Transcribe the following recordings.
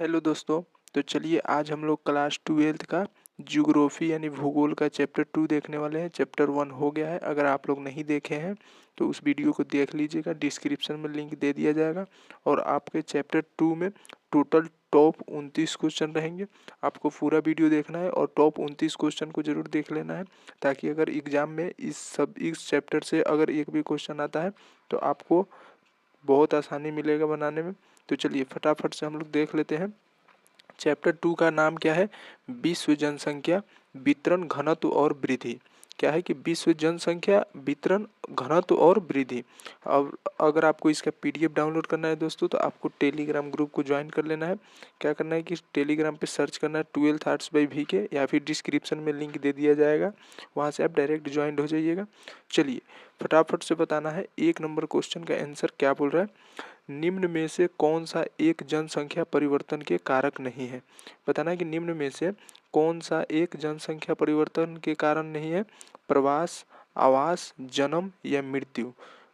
Hello दोस्तों। तो चलिए आज हम लोग क्लास 12th का ज्योग्राफी यानी भूगोल का चैप्टर 2 देखने वाले हैं। चैप्टर 1 हो गया है। अगर आप लोग नहीं देखे हैं तो उस वीडियो को देख लीजिएगा, डिस्क्रिप्शन में लिंक दे दिया जाएगा। और आपके चैप्टर 2 में टोटल टॉप 29 क्वेश्चन रहेंगे। आपको पूरा वीडियो देखना है और टॉप 29 क्वेश्चन को जरूर देख लेना है, ताकि अगर एग्जाम में इस चैप्टर से अगर एक भी क्वेश्चन आता है तो आपको बहुत आसानी मिलेगा बनाने में। तो चलिए फटाफट से हम लोग देख लेते हैं। चैप्टर 2 का नाम क्या है? विश्व जनसंख्या वितरण घनत्व और वृद्धि। क्या है कि विश्व जनसंख्या वितरण घनत्व और वृद्धि। अब अगर आपको इसका पीडीएफ डाउनलोड करना है दोस्तों, तो आपको टेलीग्राम ग्रुप को ज्वाइन कर लेना है। क्या करना है कि टेलीग्राम पे सर्च करना है 12th आर्ट्स बाय VK, या फिर डिस्क्रिप्शन में लिंक दे दिया जाएगा, वहाँ से आप डायरेक्ट ज्वाइन हो जाइएगा। चलिए फटाफट से बताना है। 1 नंबर क्वेश्चन का आंसर क्या बोल रहा है? निम्न में से कौन सा एक जनसंख्या परिवर्तन के कारक नहीं है? बताना है कि निम्न में से कौन सा एक जनसंख्या परिवर्तन के कारण नहीं है? प्रवास, आवास, जन्म या मृत्यु।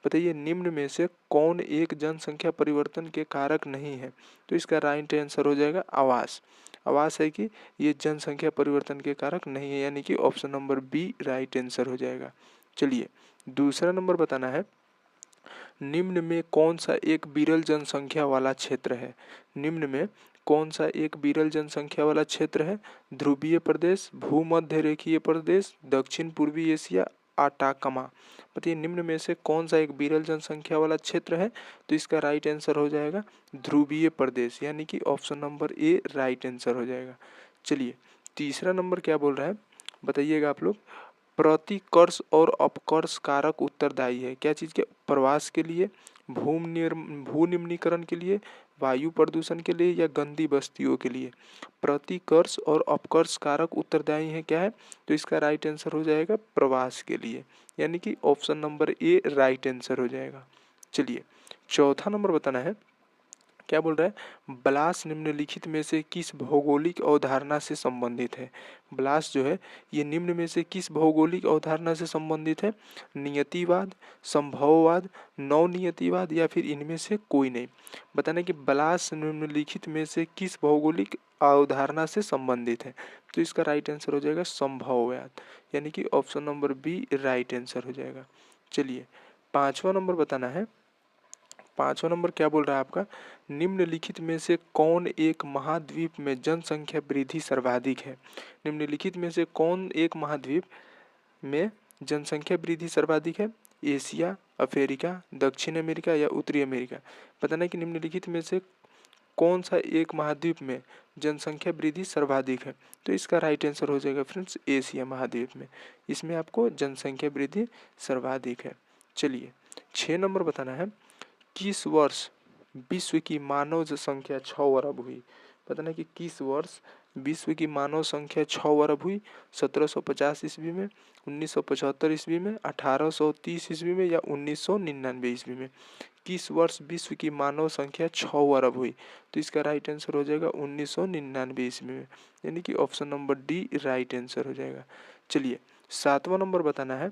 बताइए निम्न में से कौन एक जनसंख्या परिवर्तन के कारक नहीं है? तो इसका राइट आंसर हो जाएगा आवास। आवास है कि ये जनसंख्या परिवर्तन के कारक नहीं है, यानी कि option number B right answer हो जाएगा। चलिए दूसरा नंबर बताना है। निम्न में कौन सा एक विरल जनसंख्या वाला क्षेत्र है? निम्न में कौन सा एक विरल जनसंख्या वाला क्षेत्र है? ध्रुवीय प्रदेश, भूमध्य रेखीय प्रदेश, दक्षिण पूर्वी एशिया, आटाकमा। बताइए निम्न में से कौन सा एक विरल जनसंख्या वाला क्षेत्र है? तो इसका राइट आंसर हो जाएगा ध्रुवीय प्रदेश, यानी कि option number A right answer हो जाएगा। चलिए तीसरा नंबर क्या बोल रहा है बताइएगा आप लोग। प्रतिकर्ष और अपकर्ष कारक उत्तरदायी है। क्या चीज़ के? प्रवास के लिए, भू निम्नीकरण के लिए, वायु प्रदूषण के लिए या गंदी बस्तियों के लिए। प्रतिकर्ष और अपकर्ष कारक उत्तरदायी है क्या है? तो इसका राइट आंसर हो जाएगा प्रवास के लिए, यानी कि option number A right answer हो जाएगा। चलिए चौथा नंबर बताना है। क्या बोल रहा है? ब्लास निम्नलिखित में से किस भौगोलिक अवधारणा से संबंधित है? ब्लास जो है ये निम्न में से किस भौगोलिक अवधारणा से संबंधित है? नियतिवाद, संभववाद, नवनियतिवाद या फिर इनमें से कोई नहीं। बताना कि ब्लास निम्नलिखित में से किस भौगोलिक अवधारणा से संबंधित है? तो इसका राइट आंसर हो जाएगा संभववाद, यानी कि option number B right answer हो जाएगा। चलिए पांचवा नंबर बताना है। पांचवा नंबर क्या बोल रहा है आपका? निम्नलिखित में से कौन एक महाद्वीप में जनसंख्या वृद्धि सर्वाधिक है? निम्नलिखित में से कौन एक महाद्वीप में जनसंख्या वृद्धि सर्वाधिक है? एशिया, अफ्रीका, दक्षिण अमेरिका या उत्तरी अमेरिका। बताना कि निम्नलिखित में से कौन सा एक महाद्वीप में जनसंख्या वृद्धि सर्वाधिक है? तो इसका राइट आंसर हो जाएगा फ्रेंड्स एशिया महाद्वीप में। इसमें आपको जनसंख्या वृद्धि सर्वाधिक है। चलिए 6 नंबर बताना है। किस वर्ष विश्व की मानव संख्या 6 अरब हुई? पता नहीं कि किस वर्ष विश्व की मानव संख्या 6 अरब हुई? 1750 ईस्वी में, 1975 ईस्वी में, 1830 ईस्वी में या 1999 ईस्वी में। किस वर्ष विश्व की मानव संख्या 6 अरब हुई? तो इसका राइट आंसर हो जाएगा 1999 ईस्वी में, यानी कि option number D right answer हो जाएगा। चलिए 7वां नंबर बताना है।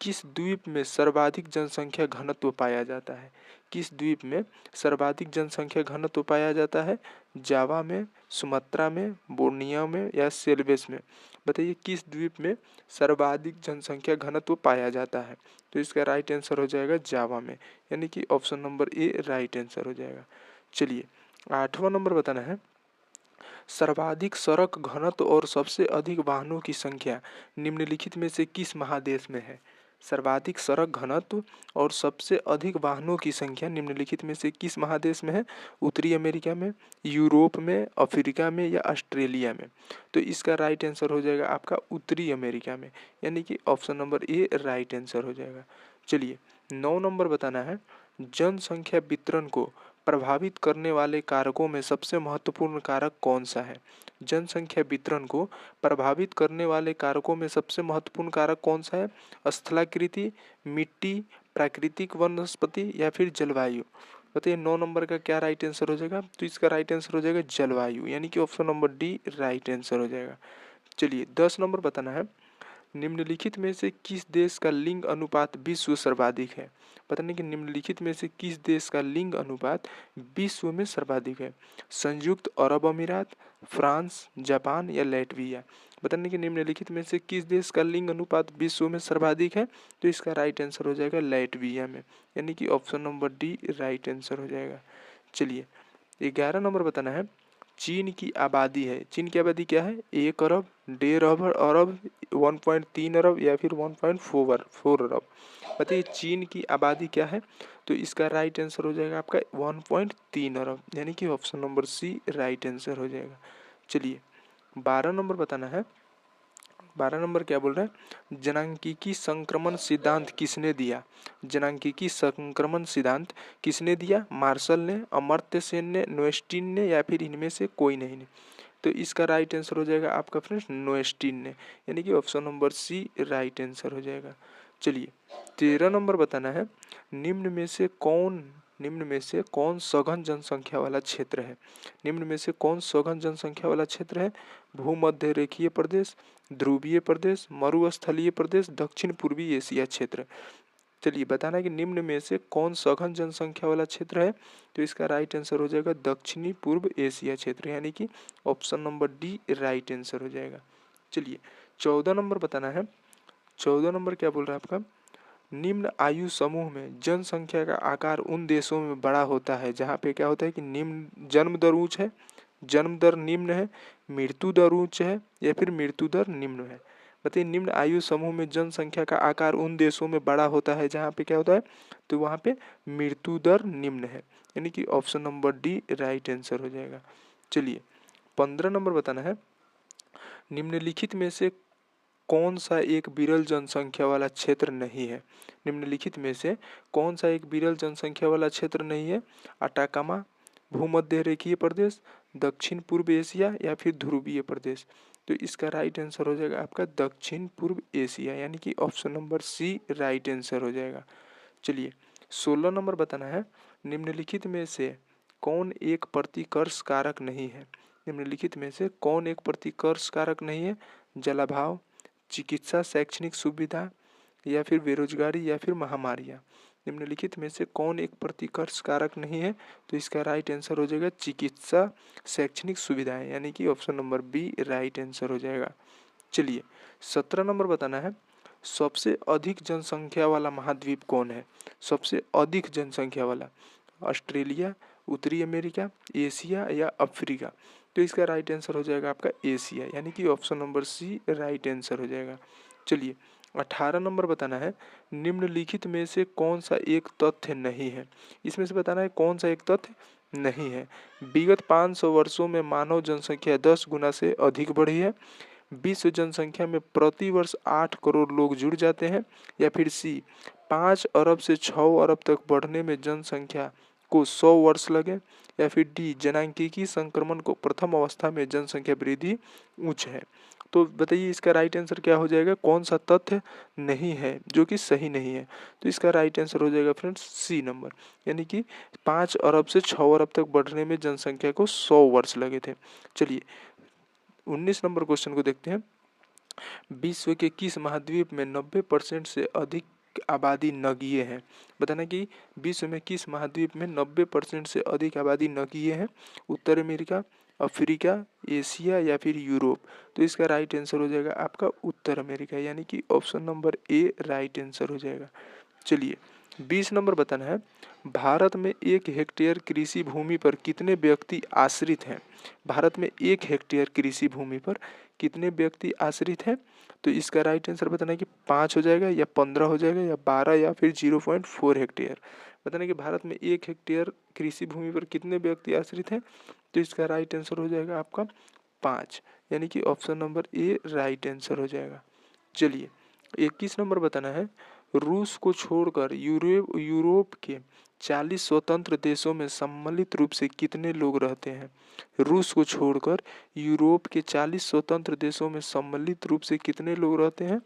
किस द्वीप में सर्वाधिक जनसंख्या घनत्व पाया जाता है? किस द्वीप में सर्वाधिक जनसंख्या घनत्व पाया जाता है? जावा में, सुमात्रा में, बोर्नियो में या सेल्वेस में। बताइए किस द्वीप में सर्वाधिक जनसंख्या घनत्व पाया जाता है? तो इसका राइट आंसर हो जाएगा जावा में, यानी कि option number A right answer हो जाएगा। चलिए 8वां नंबर बताना है। सर्वाधिक सड़क घनत्व और सबसे अधिक वाहनों की संख्या निम्नलिखित में से किस महादेश में है? सर्वाधिक सड़क घनत्व और सबसे अधिक वाहनों की संख्या निम्नलिखित में से किस महादेश में है? उत्तरी अमेरिका में, यूरोप में, अफ्रीका में या ऑस्ट्रेलिया में। तो इसका राइट आंसर हो जाएगा आपका उत्तरी अमेरिका में, यानी कि option number A right answer हो जाएगा। चलिए 9 नंबर बताना है। जनसंख्या वितरण को प्रभावित करने वाले कारकों में सबसे महत्वपूर्ण कारक कौन सा है? जनसंख्या वितरण को प्रभावित करने वाले कारकों में सबसे महत्वपूर्ण कारक कौन सा है? स्थलाकृति, मिट्टी, प्राकृतिक वनस्पति या फिर जलवायु। बताइए 9 नंबर का क्या राइट आंसर हो जाएगा? तो इसका राइट आंसर हो जाएगा जलवायु, यानी कि option number D right answer हो जाएगा। चलिए 10 नंबर बताना है। निम्नलिखित में से किस देश का लिंग अनुपात विश्व सर्वाधिक है? बताने कि निम्नलिखित में से किस देश का लिंग अनुपात विश्व में सर्वाधिक है? संयुक्त अरब अमीरात, फ्रांस, जापान या लैटविया? बताने कि निम्नलिखित में से किस देश का लिंग अनुपात विश्व में सर्वाधिक है? तो इसका राइट आंसर हो जाएगा लैटविया में, यानी कि option number D right answer हो जाएगा। चलिए 11 नंबर बताना है, चीन की आबादी है, चीन की आबादी क्या है? 1 अरब, 1.5 अरब, 1.3 अरब या फिर 1.4 अरब? बताइए चीन की आबादी क्या है? तो इसका राइट आंसर हो जाएगा आपका 1.3 अरब, यानी कि option number C right answer हो जाएगा। चलिए 12 नंबर बताना है, 12 नंबर क्या बोल रहा है? जनांकीकी संक्रमण सिद्धांत किसने दिया? जनांकीकी संक्रमण सिद्धांत किसने दिया? मार्शल ने, अमर्त्य सेन ने, नोएस्टीन ने या फिर इनमें से कोई नहीं ने? तो इसका राइट आंसर हो जाएगा आपका फ्रेंड्स नोएस्टीन ने, यानी कि option number C right answer हो जाएगा। चलिए 13 नंबर बताना है, निम्न में से कौन सघन जनसंख्या वाला क्षेत्र है? निम्न में से कौन सघन जनसंख्या वाला क्षेत्र है? भूमध्य रेखीय प्रदेश, ध्रुवीय प्रदेश, मरुस्थलीय प्रदेश, दक्षिण पूर्वी एशिया क्षेत्र? चलिए बताना है कि निम्न में से कौन सघन जनसंख्या वाला क्षेत्र है? तो इसका राइट आंसर हो जाएगा दक्षिणी पूर्व एशिया क्षेत्र, यानी कि option number D right answer हो जाएगा। चलिए 14 नंबर बताना है, 14 नंबर क्या बोल रहा है आपका? निम्न आयु समूह में जनसंख्या का आकार उन देशों में बड़ा होता है जहाँ पे क्या होता है कि निम्न जन्म दर उच्च है, जन्म दर निम्न है, मृत्यु दर उच्च है या फिर मृत्यु दर निम्न है? बताइए निम्न आयु समूह में जनसंख्या का आकार उन देशों में बड़ा होता है जहाँ पे क्या होता है? तो वहाँ पे मृत्यु दर निम्न है, यानी कि option number D right answer हो जाएगा। चलिए 15 नंबर बताना है, निम्नलिखित में से कौन सा एक विरल जनसंख्या वाला क्षेत्र नहीं है? निम्नलिखित में से कौन सा एक विरल जनसंख्या वाला क्षेत्र नहीं है? अटाकामा, भूमध्य रेखीय प्रदेश, दक्षिण पूर्व एशिया या फिर ध्रुवीय प्रदेश? तो इसका राइट आंसर हो जाएगा आपका दक्षिण पूर्व एशिया, यानी कि option number C right answer हो जाएगा। चलिए 16 नंबर बताना है, निम्नलिखित में से कौन एक प्रतिकर्ष कारक नहीं है? निम्नलिखित में से कौन एक प्रतिकर्ष कारक नहीं है? जलाभाव, चिकित्सा शैक्षणिक सुविधा या फिर बेरोजगारी या फिर महामारियाँ? निम्नलिखित में से कौन एक प्रतिकर्ष कारक नहीं है? तो इसका राइट आंसर हो जाएगा चिकित्सा शैक्षणिक सुविधाएं, यानी कि option number B right answer हो जाएगा। चलिए 17 नंबर बताना है, सबसे अधिक जनसंख्या वाला महाद्वीप कौन है? सबसे अधिक जनसंख्या वाला? ऑस्ट्रेलिया, उत्तरी अमेरिका, एशिया या अफ्रीका? तो इसका राइट आंसर हो जाएगा आपका एशिया, यानी कि option number C right answer हो जाएगा। चलिए 18 नंबर बताना है, निम्नलिखित में से कौन सा एक तथ्य नहीं है? इसमें से बताना है कौन सा एक तथ्य नहीं है। विगत 500 वर्षों में मानव जनसंख्या 10 गुना से अधिक बढ़ी है। विश्व जनसंख्या में प्रति वर्ष 8 करोड़ लोग जुड़ जाते हैं। या फिर सी 5 अरब से 6 अरब तक बढ़ने में जनसंख्या को 100 वर्ष लगे। या फिर डी जनांकीकी संक्रमण को प्रथम अवस्था में जनसंख्या वृद्धि उच्च है। तो बताइए इसका राइट आंसर क्या हो जाएगा? कौन सा तथ्य नहीं है जो कि सही नहीं है? तो इसका राइट आंसर हो जाएगा फ्रेंड्स सी नंबर, यानी कि 5 अरब से 6 अरब तक बढ़ने में जनसंख्या को 100 वर्ष लगे थे। चलिए 19 नंबर क्वेश्चन को देखते हैं, विश्व के किस महाद्वीप में 90% से अधिक आबादी नगीय है? बताना कि विश्व में किस महाद्वीप में 90% से अधिक आबादी नगीय है? उत्तर अमेरिका, अफ्रीका, एशिया या फिर यूरोप? तो इसका राइट आंसर हो जाएगा आपका उत्तर अमेरिका, यानी कि option number A right answer हो जाएगा। चलिए 20 नंबर बताना है, भारत में 1 हेक्टेयर कृषि भूमि पर कितने व्यक्ति आश्रित हैं? भारत में 1 हेक्टेयर कृषि भूमि पर कितने व्यक्ति आश्रित हैं? तो इसका राइट आंसर बताना है कि 5 हो जाएगा या 15 हो जाएगा या 12 या फिर 0.4 हेक्टेयर? बताना कि भारत में 1 हेक्टेयर कृषि भूमि पर कितने व्यक्ति आश्रित हैं? तो इसका राइट आंसर हो जाएगा आपका 5, यानी कि option number A right answer हो जाएगा। चलिए 21 नंबर बताना है, रूस को छोड़कर यूरोप के 40 स्वतंत्र देशों में सम्मिलित रूप से कितने लोग रहते हैं? रूस को छोड़कर यूरोप के 40 स्वतंत्र देशों में सम्मिलित रूप से कितने लोग रहते हैं?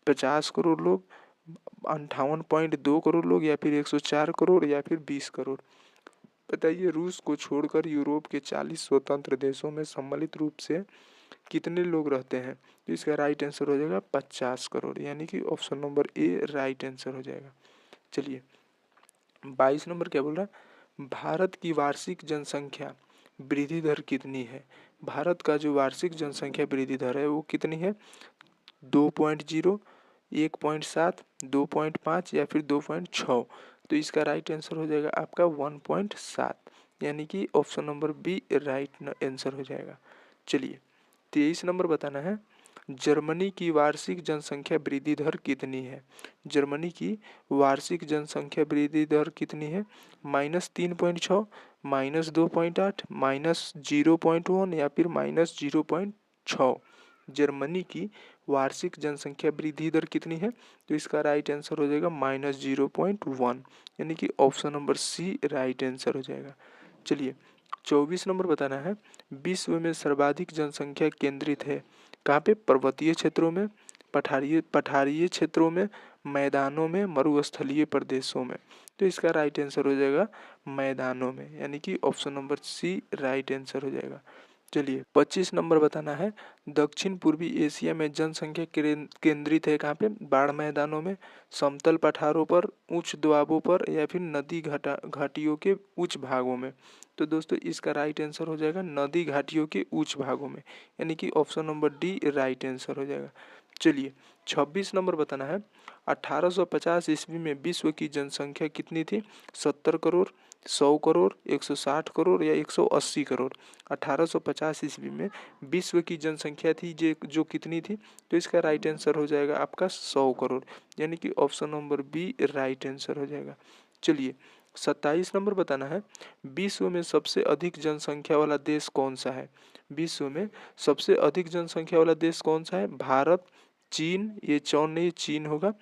50 करोड़ लोग, 58.2 करोड़ लोग या फिर 104 करोड़ या फिर 20 करोड़? बताइए रूस को छोड़कर यूरोप के 40 स्वतंत्र देशों में सम्मिलित रूप से कितने लोग रहते हैं, तो इसका राइट आंसर हो जाएगा 50 करोड़, यानी कि option number A right answer हो जाएगा। चलिए 22 नंबर क्या बोल रहा है, भारत की वार्षिक जनसंख्या वृद्धि दर कितनी है। भारत का जो वार्षिक जनसंख्या वृद्धि दर है वो कितनी है, 2.0, 1.7, 2.5 या फिर 2.6। तो इसका राइट आंसर हो जाएगा आपका 1.7, यानी कि option number B right answer हो जाएगा। चलिए 23 नंबर बताना है, जर्मनी की वार्षिक जनसंख्या वृद्धि दर कितनी है। जर्मनी की वार्षिक जनसंख्या वृद्धि दर कितनी है, -3.6, -2.8, -0.1 या फिर -0.6। जर्मनी की वार्षिक जनसंख्या वृद्धि दर कितनी है, तो इसका राइट आंसर हो जाएगा -0.1, यानी कि option number C right answer हो जाएगा। चलिए 24 नंबर बताना है, विश्व में सर्वाधिक जनसंख्या केंद्रित है कहाँ पे, पर्वतीय क्षेत्रों में, पठारीय क्षेत्रों में, मैदानों में, मरुस्थलीय प्रदेशों में। तो इसका राइट आंसर हो जाएगा मैदानों में, यानी कि option number C right answer हो जाएगा। चलिए 25 नंबर बताना है, दक्षिण पूर्वी एशिया में जनसंख्या केंद्रित है कहाँ पे, बाढ़ मैदानों में, समतल पठारों पर, उच्च दोआबों पर या फिर नदी घाटियों के उच्च भागों में। तो दोस्तों इसका राइट आंसर हो जाएगा नदी घाटियों के उच्च भागों में, यानी कि option number D right answer हो जाएगा। चलिए 26 नंबर बताना है, 1850 ईस्वी में विश्व की जनसंख्या कितनी थी, 70 करोड़, 100 करोड़, 160 करोड़ या 180 करोड़। 1850 ईस्वी में विश्व की जनसंख्या थी जो कितनी थी, तो इसका राइट आंसर हो जाएगा आपका 100 करोड़, यानी कि option number B right answer हो जाएगा। चलिए 27 नंबर बताना है, विश्व में सबसे अधिक जनसंख्या वाला देश कौन सा है। विश्व में सबसे अधिक जनसंख्या वाला देश कौन सा है, भारत, चीन, ये चौन नहीं चीन होगा,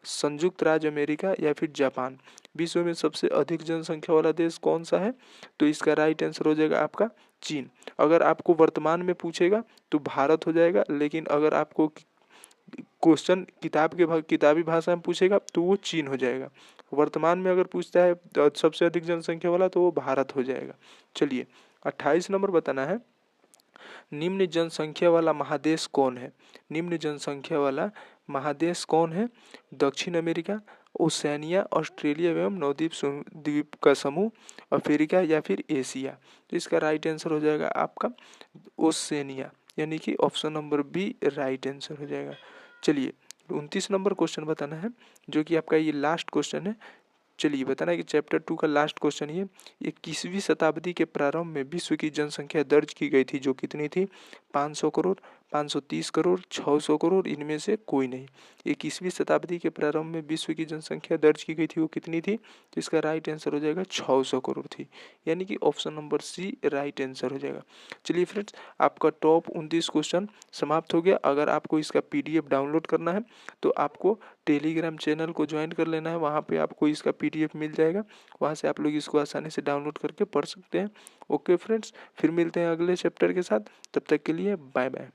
संयुक्त राज्य अमेरिका या फिर जापान। विश्व में सबसे अधिक जनसंख्या वाला देश कौन सा है, तो इसका राइट आंसर हो जाएगा आपका चीन। अगर आपको वर्तमान में पूछेगा तो भारत हो जाएगा, लेकिन अगर आपको क्वेश्चन किताबी भाषा में पूछेगा तो वो चीन हो जाएगा। वर्तमान में अगर पूछता है तो सबसे अधिक जनसंख्या वाला तो वो भारत हो जाएगा। चलिए 28 नंबर बताना है, निम्न जनसंख्या वाला महादेश कौन है। निम्न जनसंख्या वाला महादेश कौन है, दक्षिण अमेरिका, ओशिनिया, ऑस्ट्रेलिया एवं नवद्वीप द्वीप का समूह, अफ्रीका या फिर एशिया। तो इसका राइट आंसर हो जाएगा आपका ओशिनिया, यानी कि option number B right answer हो जाएगा। चलिए 29 नंबर क्वेश्चन बताना है, जो कि आपका ये लास्ट क्वेश्चन है। चलिए बताना है कि चैप्टर 2 का लास्ट क्वेश्चन ये 21वीं शताब्दी के प्रारंभ में विश्व की जनसंख्या दर्ज की गई थी जो कितनी थी, 500 करोड़, 530 करोड़, 600 करोड़, इनमें से कोई नहीं। 21वीं शताब्दी के प्रारंभ में विश्व की जनसंख्या दर्ज की गई थी वो कितनी थी, तो इसका राइट आंसर हो जाएगा 600 करोड़ थी, यानी कि option number C right answer हो जाएगा। चलिए फ्रेंड्स, आपका टॉप 29 क्वेश्चन समाप्त हो गया। अगर आपको इसका PDF डाउनलोड करना है तो आपको टेलीग्राम चैनल को ज्वाइन कर लेना है, वहाँ पे आपको इसका PDF मिल जाएगा, वहाँ से आप लोग इसको आसानी से डाउनलोड करके पढ़ सकते हैं। ओके फ्रेंड्स, फिर मिलते हैं अगले चैप्टर के साथ, तब तक के लिए बाय बाय।